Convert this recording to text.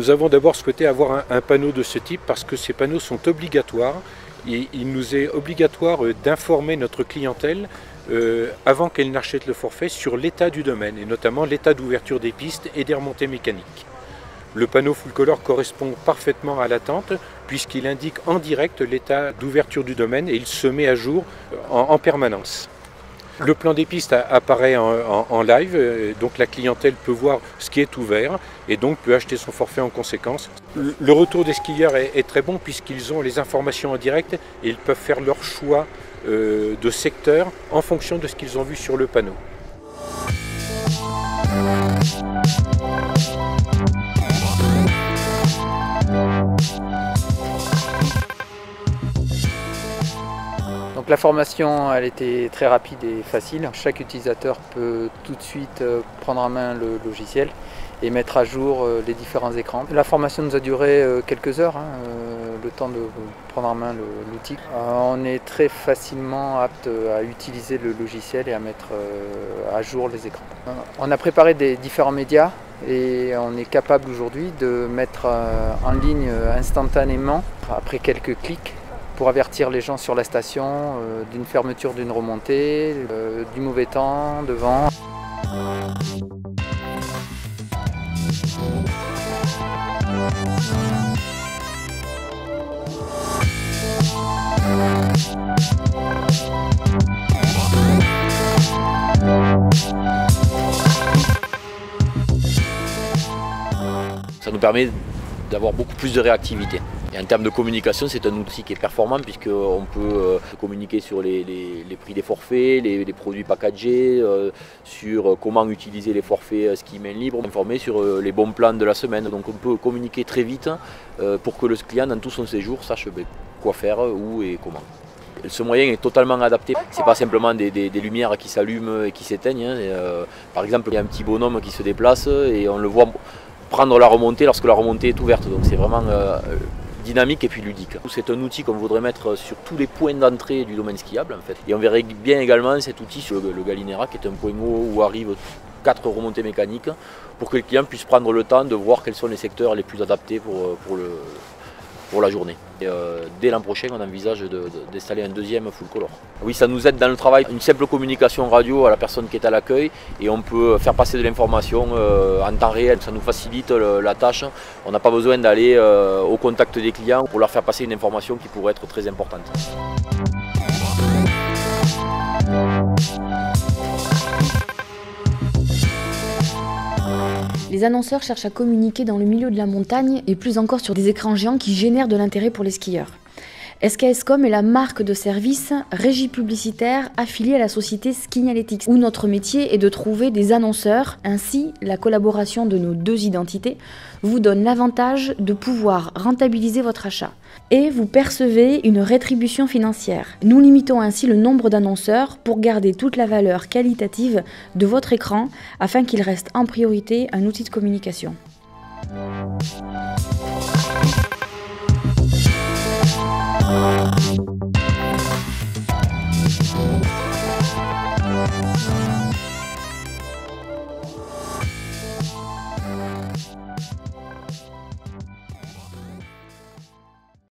Nous avons d'abord souhaité avoir un panneau de ce type parce que ces panneaux sont obligatoires. Et il nous est obligatoire d'informer notre clientèle avant qu'elle n'achète le forfait sur l'état du domaine et notamment l'état d'ouverture des pistes et des remontées mécaniques. Le panneau full color correspond parfaitement à l'attente puisqu'il indique en direct l'état d'ouverture du domaine et il se met à jour en permanence. Le plan des pistes apparaît en live, donc la clientèle peut voir ce qui est ouvert et donc peut acheter son forfait en conséquence. Le retour des skieurs est très bon puisqu'ils ont les informations en direct et ils peuvent faire leur choix de secteur en fonction de ce qu'ils ont vu sur le panneau. Donc la formation, elle était très rapide et facile. Chaque utilisateur peut tout de suite prendre en main le logiciel et mettre à jour les différents écrans. La formation nous a duré quelques heures, le temps de prendre en main l'outil. On est très facilement apte à utiliser le logiciel et à mettre à jour les écrans. On a préparé des différents médias et on est capable aujourd'hui de mettre en ligne instantanément, après quelques clics, pour avertir les gens sur la station d'une fermeture d'une remontée, du mauvais temps, de vent. Ça nous permet d'avoir beaucoup plus de réactivité. Et en termes de communication, c'est un outil qui est performant puisqu'on peut communiquer sur les prix des forfaits, les produits packagés, sur comment utiliser les forfaits ski main libre, informer sur les bons plans de la semaine. Donc on peut communiquer très vite pour que le client, dans tout son séjour, sache quoi faire, où et comment. Ce moyen est totalement adapté. Ce n'est pas simplement des lumières qui s'allument et qui s'éteignent. Par exemple, il y a un petit bonhomme qui se déplace et on le voit prendre la remontée lorsque la remontée est ouverte. Donc c'est vraiment dynamique et puis ludique. C'est un outil qu'on voudrait mettre sur tous les points d'entrée du domaine skiable en fait. Et on verrait bien également cet outil sur le Galinera qui est un point haut où arrivent 4 remontées mécaniques pour que le client puisse prendre le temps de voir quels sont les secteurs les plus adaptés pour la journée. Et, dès l'an prochain, on envisage d'installer un deuxième full color. Oui, ça nous aide dans le travail. Une simple communication radio à la personne qui est à l'accueil et on peut faire passer de l'information en temps réel. Ça nous facilite la tâche. On n'a pas besoin d'aller au contact des clients pour leur faire passer une information qui pourrait être très importante. Les annonceurs cherchent à communiquer dans le milieu de la montagne et plus encore sur des écrans géants qui génèrent de l'intérêt pour les skieurs. SKScom est la marque de service régie publicitaire affiliée à la société Skignalytics, où notre métier est de trouver des annonceurs. Ainsi, la collaboration de nos deux identités vous donne l'avantage de pouvoir rentabiliser votre achat. Et vous percevez une rétribution financière. Nous limitons ainsi le nombre d'annonceurs pour garder toute la valeur qualitative de votre écran afin qu'il reste en priorité un outil de communication.